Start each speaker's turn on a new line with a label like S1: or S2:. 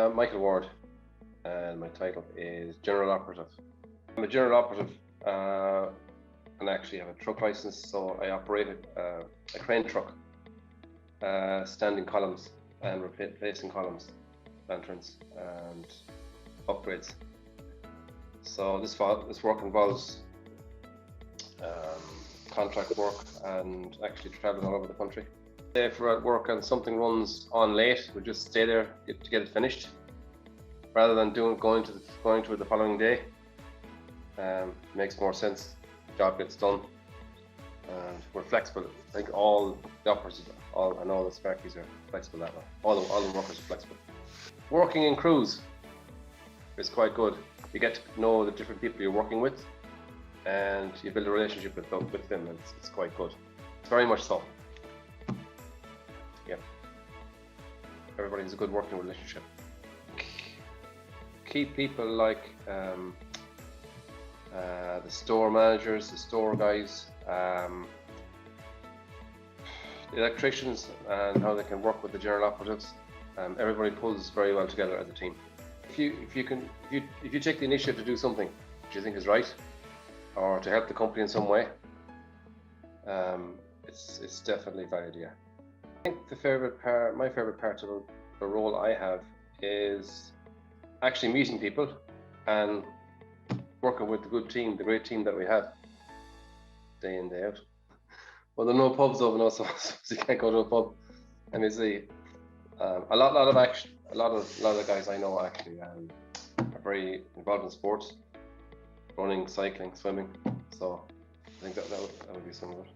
S1: I'm Michael Warde, and my title is General Operative. I'm a General Operative and actually have a truck license, so I operate a crane truck, standing columns and replacing columns, lanterns and upgrades. So this work involves contract work and actually traveling all over the country. If we're at work and something runs on late, we just stay there to get it finished, rather than going to it the following day. Makes more sense. The job gets done, and we're flexible. I think all the operators, and all the sparkies are flexible that way. All the workers are flexible. Working in crews is quite good. You get to know the different people you're working with, and you build a relationship with them. And it's quite good. It's very much so. Yeah. Everybody has a good working relationship. Key people like the store managers, the store guys, the electricians, and how they can work with the general operatives. Everybody pulls very well together as a team. If you take the initiative to do something that you think is right, or to help the company in some way, it's definitely valued. Yeah. I think my favorite part of the role I have is actually meeting people and working with the great team that we have, day in, day out. Well, there are no pubs open now, so you can't go to a pub. And you see, a lot of the guys I know actually are very involved in sports, running, cycling, swimming. So I think that would be some of it.